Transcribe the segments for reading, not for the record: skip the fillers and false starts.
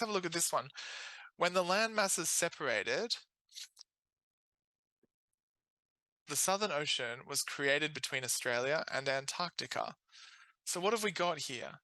have a look at this one. When the land masses separated, the Southern Ocean was created between Australia and Antarctica. So what have we got here?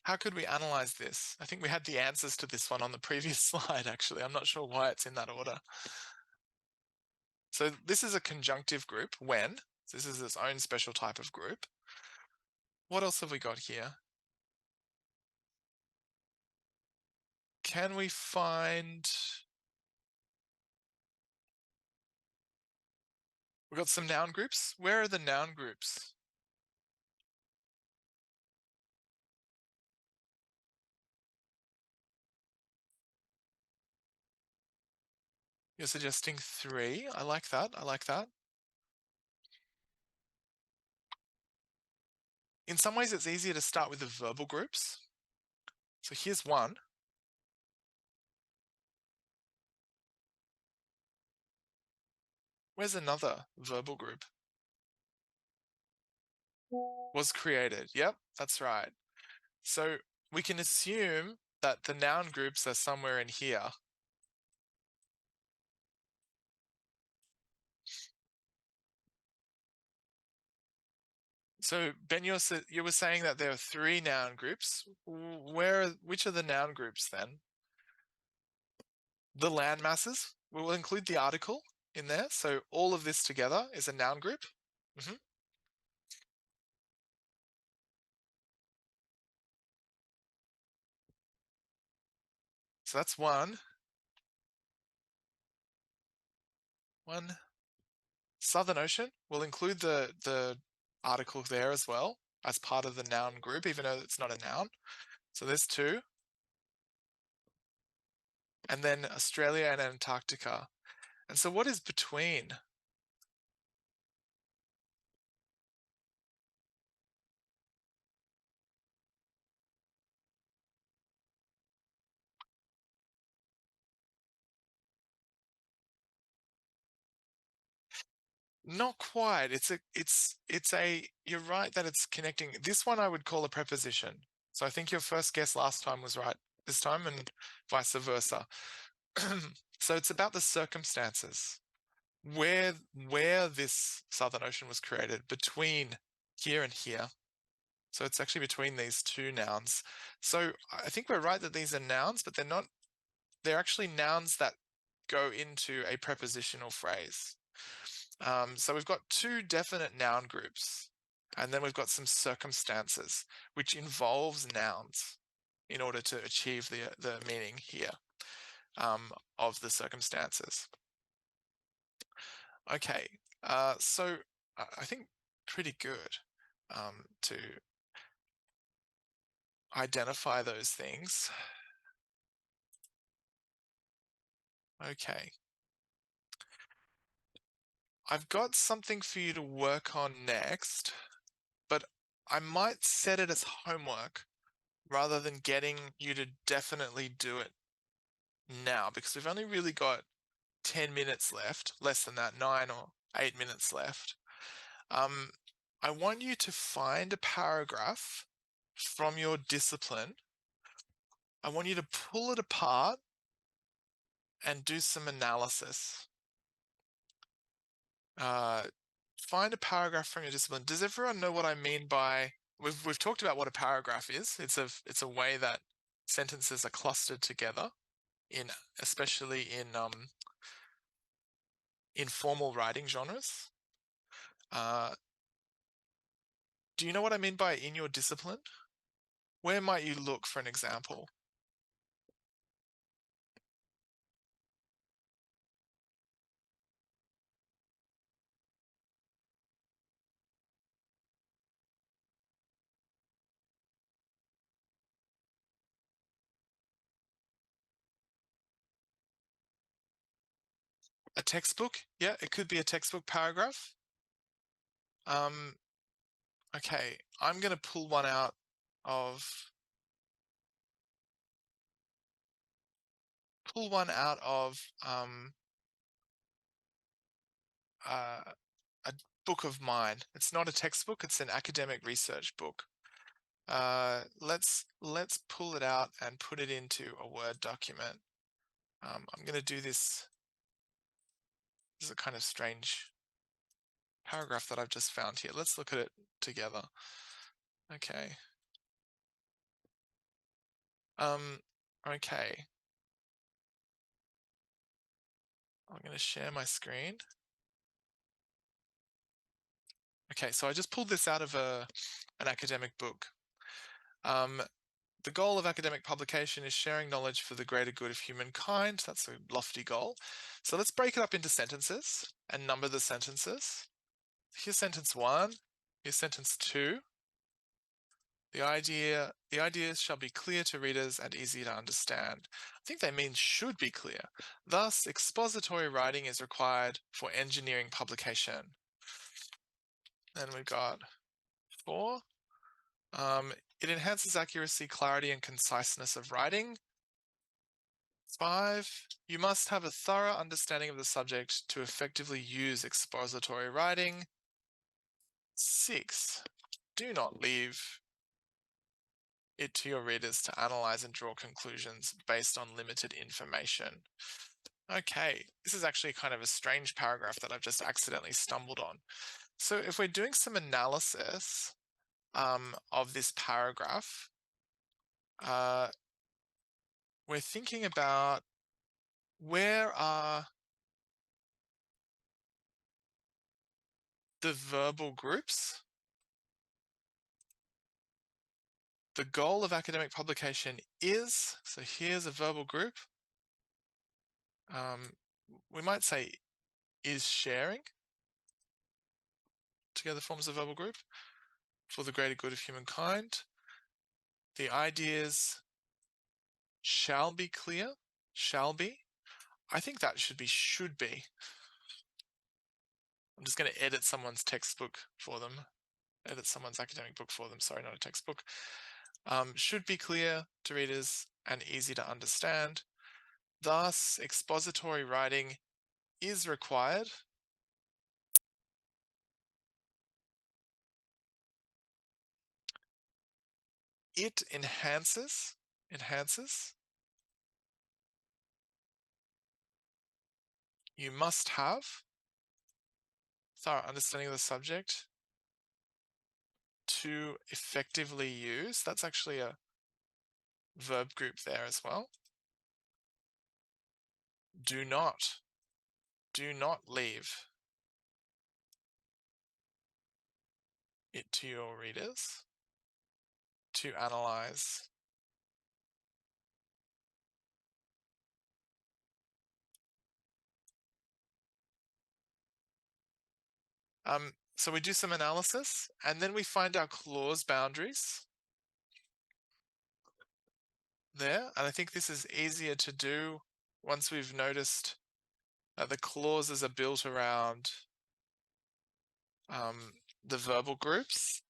How could we analyze this? I think we had the answers to this one on the previous slide, actually. I'm not sure why it's in that order. So this is a conjunctive group, when. So this is its own special type of group. What else have we got here? Can we find... We've got some noun groups. Where are the noun groups? You're suggesting 3. I like that. I like that. In some ways, it's easier to start with the verbal groups. So here's one. Where's another verbal group? Was created. Yep, that's right. So we can assume that the noun groups are somewhere in here. So Ben, you were saying that there are 3 noun groups. Which are the noun groups then? The land masses. We will include the article in there. So all of this together is a noun group. So that's one. Southern Ocean. We'll include the article there as well as part of the noun group, even though it's not a noun. So there's 2. And then Australia and Antarctica. And so what is between? Not quite. You're right that it's connecting. This one I would call a preposition. So I think your first guess last time was right this time, and vice versa. So it's about the circumstances where this Southern Ocean was created, between here and here. So it's actually between these 2 nouns. So I think we're right that these are nouns, but they're actually nouns that go into a prepositional phrase. So we've got 2 definite noun groups, and then we've got some circumstances, which involves nouns in order to achieve the meaning here of the circumstances. Okay, so I think pretty good to identify those things. Okay. I've got something for you to work on next, but I might set it as homework rather than getting you to definitely do it now, because we've only really got 10 minutes left, less than that, 9 or 8 minutes left. I want you to find a paragraph from your discipline. I want you to pull it apart and do some analysis. Find a paragraph from your discipline. Does everyone know what I mean by... We've talked about what a paragraph is. It's a way that sentences are clustered together, especially in formal writing genres. Do you know what I mean by in your discipline? Where might you look for an example? A textbook? Yeah, it could be a textbook paragraph. Okay, I'm going to pull one out of a book of mine. It's not a textbook, it's an academic research book. Let's pull it out and put it into a Word document. I'm going to do this. This is a kind of strange paragraph that I've just found here. Let's look at it together. Okay. Okay. I'm going to share my screen. Okay, so I just pulled this out of an academic book. The goal of academic publication is sharing knowledge for the greater good of humankind. That's a lofty goal. So let's break it up into sentences and number the sentences. Here's sentence 1. Here's sentence 2. The ideas shall be clear to readers and easy to understand. I think they mean should be clear. Thus, expository writing is required for engineering publication. Then we've got 4. It enhances accuracy, clarity, and conciseness of writing. 5. You must have a thorough understanding of the subject to effectively use expository writing. 6. Do not leave it to your readers to analyze and draw conclusions based on limited information. Okay, this is actually kind of a strange paragraph that I've just accidentally stumbled on. So if we're doing some analysis of this paragraph, we're thinking about where are the verbal groups. The goal of academic publication is, so here's a verbal group. We might say is sharing together forms a verbal group for the greater good of humankind. The ideas shall be clear, shall be. I think that should be. I'm just going to edit someone's textbook for them. Edit someone's academic book for them. Sorry, not a textbook. Should be clear to readers and easy to understand. Thus, expository writing is required. It enhances. You must have thorough understanding of the subject to effectively use. That's actually a verb group there as well. Do not leave it to your readers to analyze. So we do some analysis and then we find our clause boundaries there. And I think this is easier to do once we've noticed that the clauses are built around the verbal groups.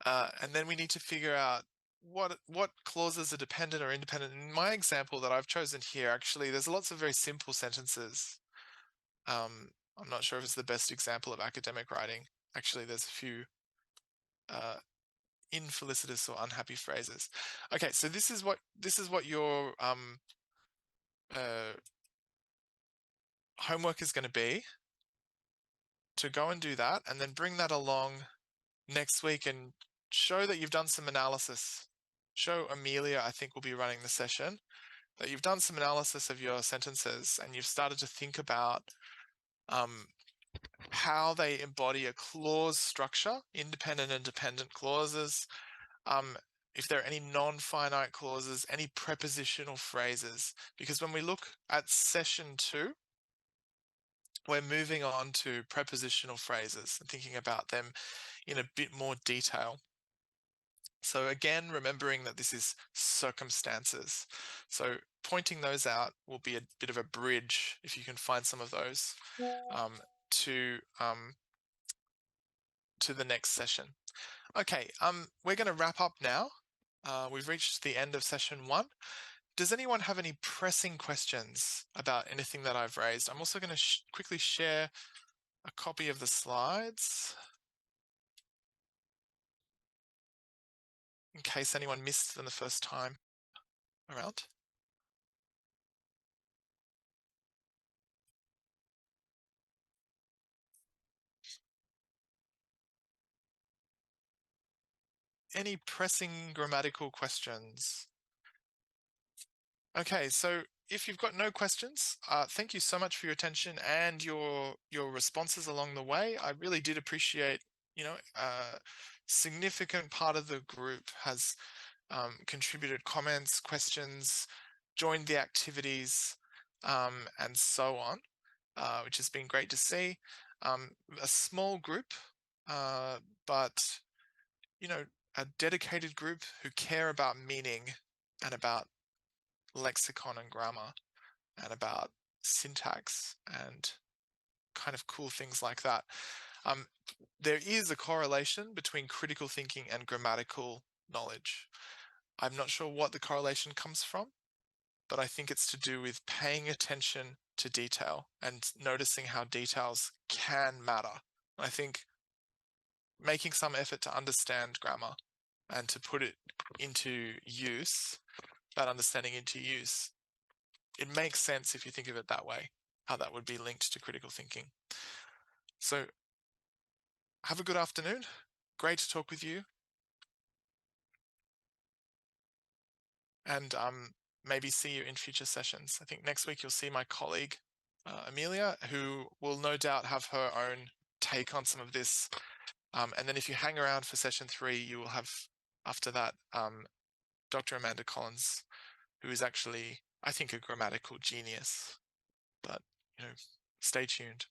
And then we need to figure out what clauses are dependent or independent. In my example that I've chosen here, actually, there's lots of very simple sentences. I'm not sure if it's the best example of academic writing. Actually, there's a few infelicitous or unhappy phrases. Okay, so this is what your homework is going to be, to go and do that and then bring that along next week and show that you've done some analysis. Show Amelia, I think will be running the session, that you've done some analysis of your sentences and you've started to think about how they embody a clause structure, independent and dependent clauses, if there are any non-finite clauses, any prepositional phrases, because when we look at session 2, we're moving on to prepositional phrases and thinking about them in a bit more detail. So again, remembering that this is circumstances. So pointing those out will be a bit of a bridge, if you can find some of those, to the next session. Okay, we're going to wrap up now. We've reached the end of session 1. Does anyone have any pressing questions about anything that I've raised? I'm also going to quickly share a copy of the slides. in case anyone missed them the first time around. Any pressing grammatical questions? Okay, so if you've got no questions, thank you so much for your attention and your responses along the way. I really did appreciate, significant part of the group has contributed comments, questions, joined the activities, and so on, which has been great to see. A small group, uh, but you know, a dedicated group who care about meaning and about lexicon and grammar and about syntax and kind of cool things like that. Um, there is a correlation between critical thinking and grammatical knowledge. I'm not sure what the correlation comes from, but I think it's to do with paying attention to detail and noticing how details can matter. I think making some effort to understand grammar and to put it into use, that understanding into use, it makes sense if you think of it that way, how that would be linked to critical thinking. So have a good afternoon. Great to talk with you. And maybe see you in future sessions. I think next week you'll see my colleague, Amelia, who will no doubt have her own take on some of this. And then if you hang around for session 3, you will have, after that, Dr. Amanda Collins, who is actually, I think, a grammatical genius. But, stay tuned.